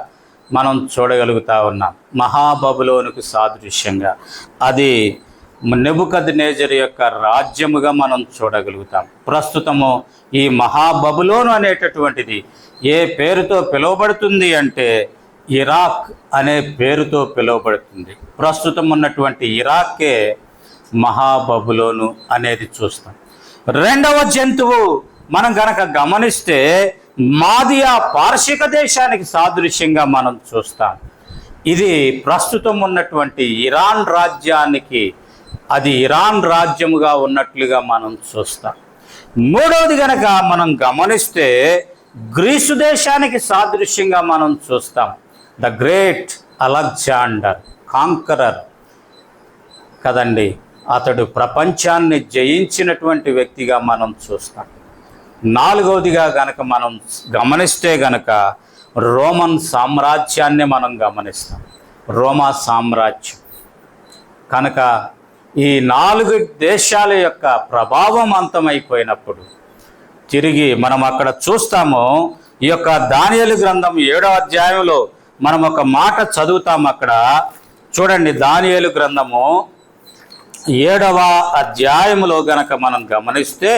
మనం చూడగలుగుతా ఉన్నాం. మహాబబులోనికి సాదృశ్యంగా అది నెబుకద్నెజరు యొక్క రాజ్యముగా మనం చూడగలుగుతాం. ప్రస్తుతము ఈ మహాబబులోను అనేటటువంటిది ఏ పేరుతో పిలువబడుతుంది అంటే ఇరాక్ అనే పేరుతో పిలువబడుతుంది. ప్రస్తుతం ఉన్నటువంటి ఇరాకే మహాబబులోను అనేది చూస్తాం. రెండవ జంతువు మనం గనక గమనిస్తే మాదియా పార్షిక దేశానికి సాదృశ్యంగా మనం చూస్తాం. ఇది ప్రస్తుతం ఉన్నటువంటి ఇరాన్ రాజ్యానికి, అది ఇరాన్ రాజ్యముగా ఉన్నట్లుగా మనం చూస్తాం. మూడవది గనక మనం గమనిస్తే గ్రీసు దేశానికి సాదృశ్యంగా మనం చూస్తాం. ద గ్రేట్ అలెగ్జాండర్ కాంకరర్ కదండి, అతడు ప్రపంచాన్ని జయించినటువంటి వ్యక్తిగా మనం చూస్తాం. నాలుగవదిగా గనక మనం గమనిస్తే గనక రోమన్ సామ్రాజ్యాన్ని మనం గమనిస్తాం. రోమా సామ్రాజ్యం. కనుక ఈ 4 దేశాల యొక్క ప్రభావం అంతమైపోయినప్పుడు తిరిగి మనం అక్కడ చూస్తాము. ఈ యొక్క దానియేలు గ్రంథం 7వ అధ్యాయంలో మనం ఒక మాట చదువుతాము. అక్కడ చూడండి, దానియేలు గ్రంథము 7వ అధ్యాయములో గనక మనం గమనిస్తే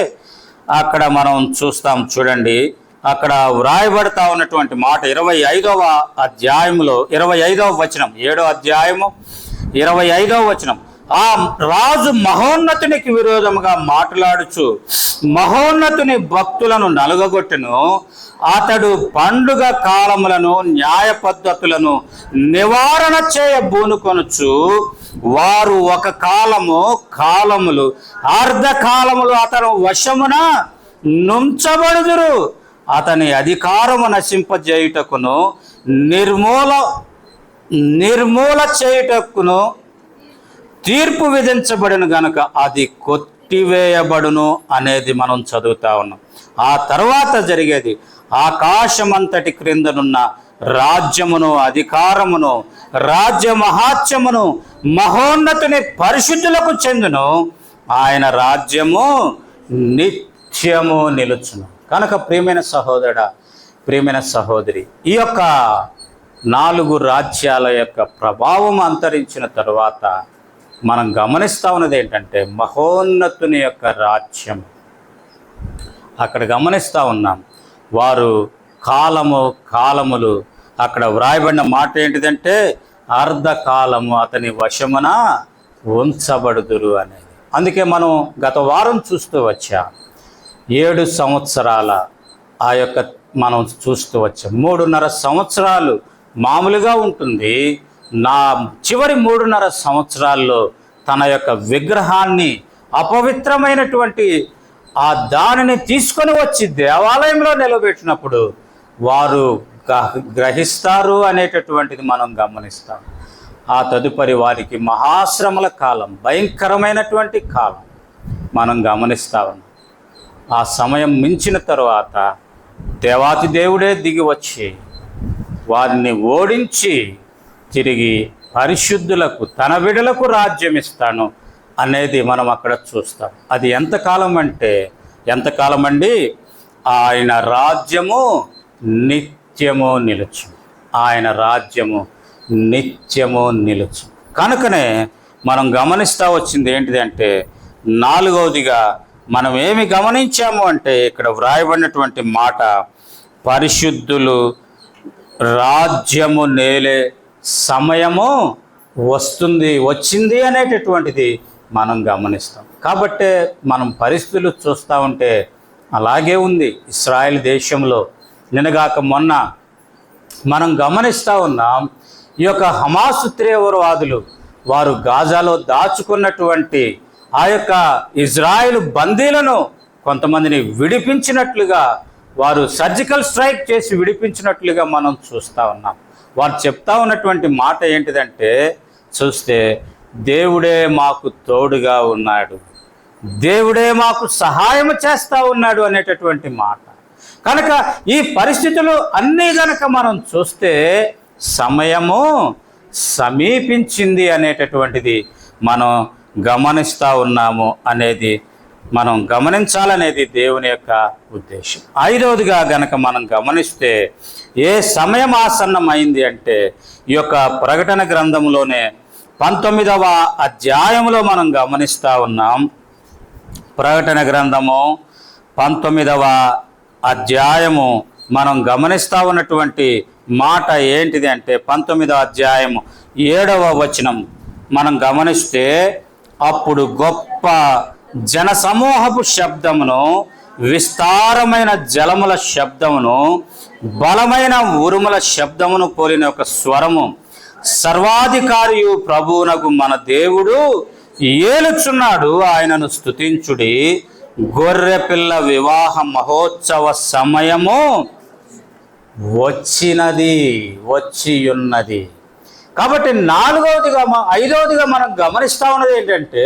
అక్కడ మనం చూస్తాం. చూడండి, అక్కడ వ్రాయబడతా ఉన్నటువంటి మాట 25వ అధ్యాయంలో 25వ వచనం, 7వ అధ్యాయము 25వ వచనం. ఆ రాజు మహోన్నతునికి విరోధముగా మాట్లాడుచు మహోన్నతుని భక్తులను నలుగగొట్టెను. అతడు పండుగ కాలములను న్యాయ పద్ధతులను నివారణ చేయబూనుకొనుచు వారు ఒక కాలములు అర్ధకాలములు అతను వశమున నుంచబడుదురు. అతని అధికారము నశింపజేయుటకును నిర్మూల చేయుటకును తీర్పు విధించబడిన గనుక అది కొట్టివేయబడును అనేది మనం చదువుతా ఉన్నాం. ఆ తర్వాత జరిగేది, ఆకాశమంతటి క్రిందనున్న రాజ్యమును అధికారమును రాజ్య మహాత్యమును మహోన్నతుని పరిశుద్ధులకు చెందును. ఆయన రాజ్యము నిత్యము నిలుచును. కనుక ప్రియమైన సహోదరుడా, ప్రియమైన సహోదరి, ఈ యొక్క 4 రాజ్యాల యొక్క ప్రభావం అంతరించిన తరువాత మనం గమనిస్తూ ఉన్నది ఏంటంటే మహోన్నతుని యొక్క రాజ్యం. అక్కడ గమనిస్తూ ఉన్నాం, వారు కాలములు అక్కడ వ్రాయబడిన మాట ఏంటిదంటే అర్ధకాలము అతని వశమున ఉంచబడుదురు అనేది. అందుకే మనం గత వారం చూస్తూ వచ్చాం. 7 సంవత్సరాల ఆ యొక్క మనం చూస్తూ వచ్చాం. 3.5 సంవత్సరాలు మామూలుగా ఉంటుంది. చివరి 3.5 సంవత్సరాల్లో తన యొక్క విగ్రహాన్ని అపవిత్రమైనటువంటి ఆ దానిని తీసుకొని వచ్చి దేవాలయంలో నిలబెట్టినప్పుడు వారు గ్రహిస్తారు అనేటటువంటిది మనం గమనిస్తాం. ఆ తదుపరి వారికి మహాశ్రమల కాలం, భయంకరమైనటువంటి కాలం మనం గమనిస్తా ఉన్నాం. ఆ సమయం మించిన తరువాత దేవాతి దేవుడే దిగి వచ్చి వారిని ఓడించి తిరిగి పరిశుద్ధులకు తన బిడ్డలకు రాజ్యం ఇస్తాను అనేది మనం అక్కడ చూస్తాం. అది ఎంతకాలం అండి? ఆయన రాజ్యము నిత్యము నిలుచు. ఆయన రాజ్యము నిత్యము నిలుచు. కనుకనే మనం గమనిస్తూ వచ్చింది ఏంటిది అంటే, 4వదిగా మనం ఏమి గమనించాము అంటే ఇక్కడ వ్రాయబడినటువంటి మాట, పరిశుద్ధులు రాజ్యము నేలే సమయము వచ్చింది అనేటటువంటిది మనం గమనిస్తాం. కాబట్టే మనం పరిస్థితులు చూస్తూ ఉంటే అలాగే ఉంది. ఇశ్రాయేల్ దేశంలో నిన్నగాక మొన్న మనం గమనిస్తూ ఉన్నాం. ఈ యొక్క హమాసు తీవ్రవాదులు వారు గాజాలో దాచుకున్నటువంటి ఆ యొక్క ఇజ్రాయేల్ బందీలను కొంతమందిని విడిపించినట్లుగా, వారు సర్జికల్ స్ట్రైక్ చేసి విడిపించినట్లుగా మనం చూస్తూ ఉన్నాం. వారు చెప్తా ఉన్నటువంటి మాట ఏంటిదంటే, చూస్తే దేవుడే మాకు తోడుగా ఉన్నాడు, దేవుడే మాకు సహాయం చేస్తూ ఉన్నాడు అనేటటువంటి మాట. కనుక ఈ పరిస్థితులు అన్నీ గనక మనం చూస్తే సమయము సమీపించింది అనేటటువంటిది మనం గమనిస్తూ ఉన్నాము అనేది మనం గమనించాలనేది దేవుని యొక్క ఉద్దేశం. 5వదిగా గనక మనం గమనిస్తే ఏ సమయం ఆసన్నమైంది అంటే, ఈ యొక్క ప్రకటన గ్రంథంలోనే 19వ అధ్యాయంలో మనం గమనిస్తూ ఉన్నాం. ప్రకటన గ్రంథము 19వ అధ్యాయము మనం గమనిస్తూ ఉన్నటువంటి మాట ఏంటిది అంటే, 19వ అధ్యాయము 7వ వచనం మనం గమనిస్తే, అప్పుడు గొప్ప జనసమూహపు శబ్దమును, విస్తారమైన జలముల శబ్దమును, బలమైన ఉరుముల శబ్దమును పోలిన ఒక స్వరము, సర్వాధికారియు ప్రభువునకు మన దేవుడు ఏలుచున్నాడు, ఆయనను స్తుతించుడి, గొర్రెపిల్ల వివాహ మహోత్సవ సమయము వచ్చియున్నది. కాబట్టి 5వదిగా మనం గమనిస్తా ఉన్నది ఏంటంటే,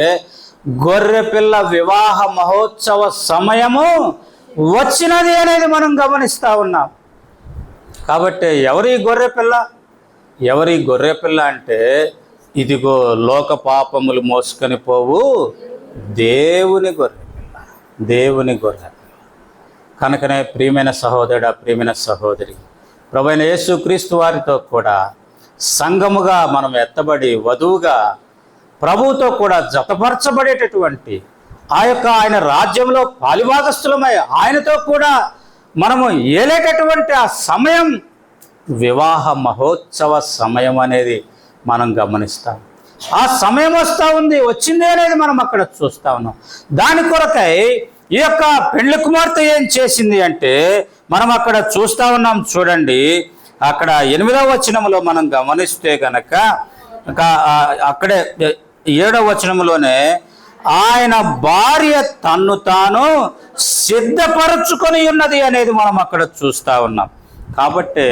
గొర్రెపిల్ల వివాహ మహోత్సవ సమయము వచ్చినది అనేది మనం గమనిస్తూ ఉన్నాం. కాబట్టి ఎవరు ఈ గొర్రెపిల్ల? ఎవరి గొర్రెపిల్ల అంటే ఇదిగో లోక పాపములు మోసుకొని పోవు దేవుని గొర్రెపిల్ల, దేవుని గొర్రెపిల్ల. కనుకనే ప్రియమైన సహోదరుడా, ప్రియమైన సహోదరి, ప్రభువైన యేసుక్రీస్తు వారితో కూడా సంఘముగా మనం ఎత్తబడి వధువుగా ప్రభువుతో కూడా జతపరచబడేటటువంటి ఆయన రాజ్యంలో పాలిభాగస్థులమై ఆయనతో కూడా మనము ఏలేటటువంటి ఆ సమయం వివాహ మహోత్సవ సమయం అనేది మనం గమనిస్తాం. ఆ సమయం వచ్చింది అనేది మనం అక్కడ చూస్తా ఉన్నాం. దాని కొరకై ఈ యొక్క పెండ్లి కుమార్తె ఏం చేసింది అంటే మనం అక్కడ చూస్తా ఉన్నాం. చూడండి, అక్కడ 8వ వచనంలో మనం గమనిస్తే గనక అక్కడే 7వ వచనంలోనే ఆయన భార్య తన్ను తాను సిద్ధపరచుకొని ఉన్నది అనేది మనం అక్కడ చూస్తా ఉన్నాం. కాబట్టి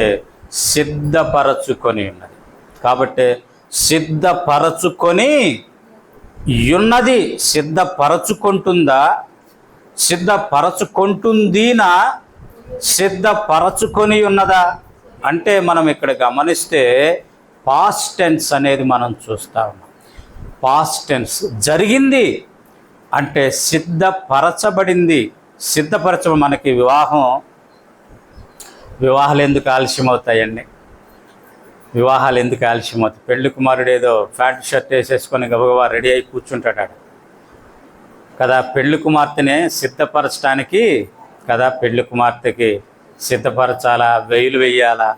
సిద్ధపరచుకొని ఉన్నది, కాబట్టి సిద్ధపరచుకొని ఉన్నది. సిద్ధపరచుకుంటుందా, సిద్ధపరచుకుంటుందీనా, సిద్ధపరచుకొని ఉన్నదా అంటే మనం ఇక్కడ గమనిస్తే పాస్ట్ టెన్స్ అనేది మనం చూస్తా ఉన్నాం. పాస్ట్ టెన్స్ జరిగింది అంటే సిద్ధపరచబడింది. మనకి వివాహాలు ఎందుకు ఆలస్యం అవుతాయండి? వివాహాలు ఎందుకు ఆలస్యం అవుతాయి? పెళ్లి కుమారుడు ఏదో ప్యాంట్ షర్ట్ వేసేసుకొని గబగబా రెడీ అయి కూర్చుంటాడు కదా. పెళ్లి కుమార్తెనే సిద్ధపరచడానికి కదా, పెళ్లి కుమార్తెకి సిద్ధపరచాలా, వెయ్యిలు వెయ్యాలా,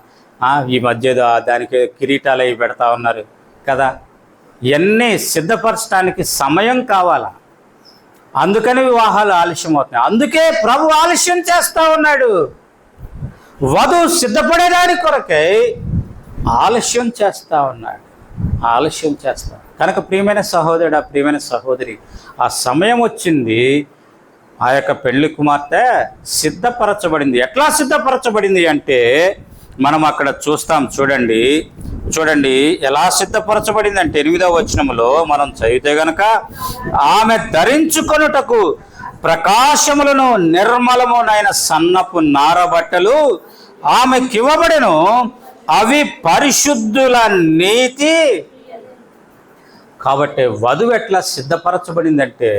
ఈ మధ్య దానికి కిరీటాలు అవి పెడతా ఉన్నారు కదా. ఇవన్నీ సిద్ధపరచడానికి సమయం కావాలా. అందుకని వివాహాలు ఆలస్యం అవుతున్నాయి. అందుకే ప్రభు ఆలస్యం చేస్తూ ఉన్నాడు. వధువు సిద్ధపడేదాని కొరకై ఆలస్యం చేస్తూ ఉన్నాడు. కనుక ప్రియమైన సహోదరుడు, ప్రియమైన సహోదరి, ఆ సమయం వచ్చింది. ఆ యొక్క పెళ్లి కుమార్తె సిద్ధపరచబడింది. ఎట్లా సిద్ధపరచబడింది అంటే మనం అక్కడ చూస్తాం. చూడండి ఎలా సిద్ధపరచబడింది అంటే 8వ వచనంలో మనం చదివితే గనక ఆమె ధరించుకొనుటకు ప్రకాశములను నిర్మలమునైన సన్నపు నారబట్టలు ఆమెకివ్వబడెను, అవి పరిశుద్ధుల నీతి. కాబట్టి వధువు ఎట్లా సిద్ధపరచబడిందంటే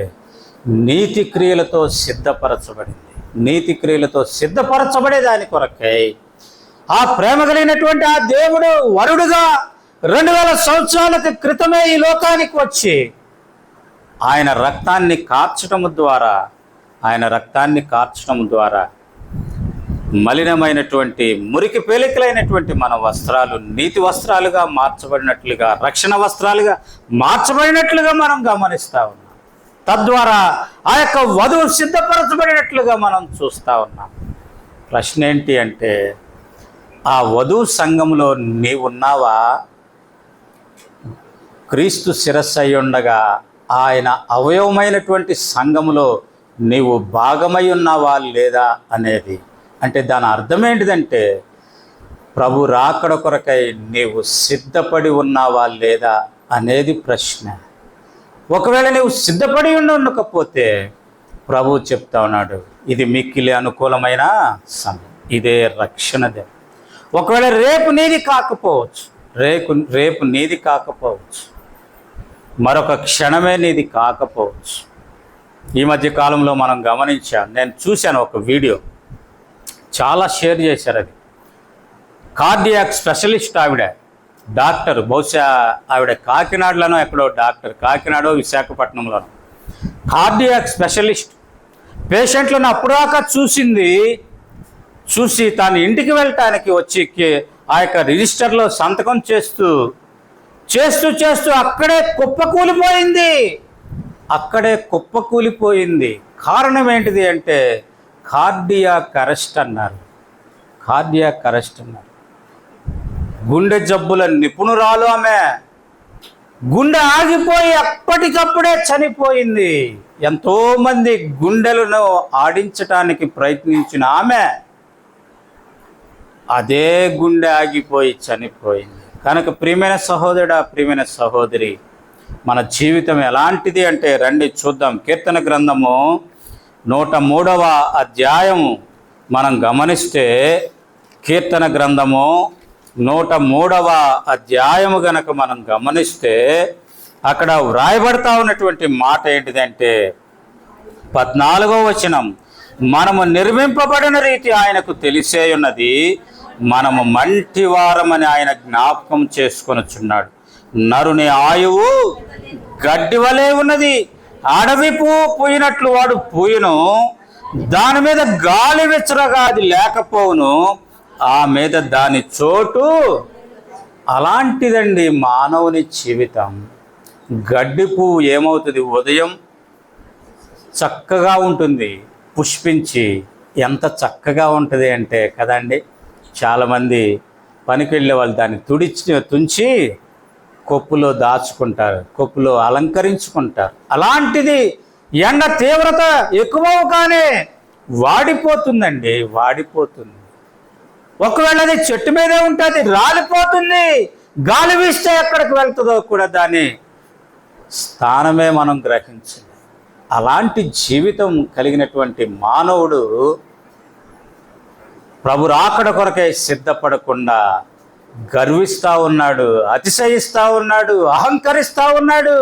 నీతి క్రియలతో సిద్ధపరచబడింది. నీతి క్రియలతో సిద్ధపరచబడే దాని కొరకై ఆ ప్రేమ కలిగినటువంటి ఆ దేవుడు వరుడుగా 2000 సంవత్సరాల క్రితమే ఈ లోకానికి వచ్చి ఆయన రక్తాన్ని కార్చడం ద్వారా మలినమైనటువంటి మురికి పేలికలైనటువంటి మన వస్త్రాలు నీతి వస్త్రాలుగా మార్చబడినట్లుగా, రక్షణ వస్త్రాలుగా మార్చబడినట్లుగా మనం గమనిస్తూ ఉన్నాం. తద్వారా ఆ యొక్క వధువు సిద్ధపరచబడినట్లుగా మనం చూస్తూ ఉన్నాం. ప్రశ్న ఏంటి అంటే ఆ వధువు సంఘంలో నీవున్నావా? క్రీస్తు శిరస్సు అయి ఉండగా ఆయన అవయవమైనటువంటి సంఘములో నీవు భాగమై ఉన్నావా లేదా అనేది. అంటే దాని అర్థం ఏంటిదంటే ప్రభు రాకడ కొరకై నీవు సిద్ధపడి ఉన్నావా లేదా అనేది ప్రశ్న. ఒకవేళ నీవు సిద్ధపడి ఉండకపోతే ప్రభు చెప్తా ఉన్నాడు, ఇది మిక్కిలి అనుకూలమైన సమయం, ఇదే రక్షణ దినం. ఒకవేళ రేపు నీది కాకపోవచ్చు, మరొక క్షణమే నీది కాకపోవచ్చు. ఈ మధ్య కాలంలో మనం గమనించాం, నేను చూశాను ఒక వీడియో, చాలా షేర్ చేశారు. అది కార్డియాక్ స్పెషలిస్ట్, ఆవిడ డాక్టర్, బహుశా ఆవిడ కాకినాడలోనో ఎక్కడో డాక్టర్, కాకినాడో విశాఖపట్నంలోనో కార్డియాక్ స్పెషలిస్ట్. పేషెంట్లను అప్పుడాక చూసి తాను ఇంటికి వెళ్ళటానికి వచ్చి ఆ యొక్క రిజిస్టర్లో సంతకం చేస్తూ అక్కడే కుప్పకూలిపోయింది. కారణం ఏంటిది అంటే కార్డియాక్ అరెస్ట్ అన్నారు. గుండె జబ్బుల నిపుణురాలు ఆమె. గుండె ఆగిపోయి అప్పటికప్పుడే చనిపోయింది. ఎంతోమంది గుండెలను ఆడించటానికి ప్రయత్నించిన ఆమె అదే గుండె ఆగిపోయి చనిపోయింది. కనుక ప్రియమైన సహోదరుడా, ప్రియమైన సహోదరి, మన జీవితం ఎలాంటిది అంటే రండి చూద్దాం. కీర్తన గ్రంథము 103వ అధ్యాయము మనం గమనిస్తే, కీర్తన గ్రంథము 103వ అధ్యాయము గనక మనం గమనిస్తే అక్కడ వ్రాయబడతా ఉన్నటువంటి మాట ఏంటిదంటే 14వ వచనం, మనము నిర్మింపబడిన రీతి ఆయనకు తెలిసే ఉన్నది, మనము మంటివారమని ఆయన జ్ఞాపకం చేసుకొనుచున్నాడు. నరుని ఆయువు గడ్డి వలె ఉన్నది, అడవి పువ్వు పూయినట్లు వాడు పూయును, దాని మీద గాలి విచ్చరగా అది లేకపోవును, ఆ మీద దాని చోటు. అలాంటిదండి మానవుని జీవితం. గడ్డి పువ్వు ఏమవుతుంది? ఉదయం చక్కగా ఉంటుంది, పుష్పించి ఎంత చక్కగా ఉంటుంది అంటే కదండి. చాలామంది పనికి వెళ్ళే వాళ్ళు దాన్ని తుంచి కొప్పులో దాచుకుంటారు, కొప్పులో అలంకరించుకుంటారు. అలాంటిది ఎండ తీవ్రత ఎక్కువగానే వాడిపోతుందండి, వాడిపోతుంది. ఒకవేళ అది చెట్టు మీదే ఉంటుంది, రాలిపోతుంది. గాలి వీస్తే ఎక్కడికి వెళ్తుందో కూడా దాని స్థానమే మనం గ్రహించాలి. అలాంటి జీవితం కలిగినటువంటి మానవుడు ప్రభు రాకడ కొరకై సిద్ధపడకుండా గర్విస్తూ ఉన్నాడు, అతిశయిస్తూ ఉన్నాడు, అహంకరిస్తూ ఉన్నాడు.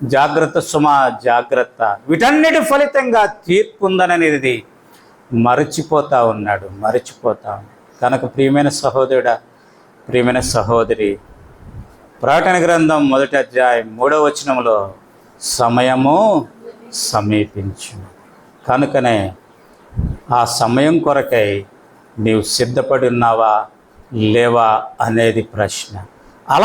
జాగ్రత్త సుమా, జాగ్రత్త. వీటన్నిటి ఫలితంగా తీర్పు ఉందనేది మరచిపోతా ఉన్నాడు. కనుక ప్రియమైన సహోదరుడా, ప్రియమైన సహోదరి, ప్రకటన గ్రంథం 1వ అధ్యాయం 3వ వచనంలో సమయము సమీపించును. కనుకనే ఆ సమయం కొరకై నీవు సిద్ధపడి ఉన్నావా లేవా అనేది ప్రశ్న.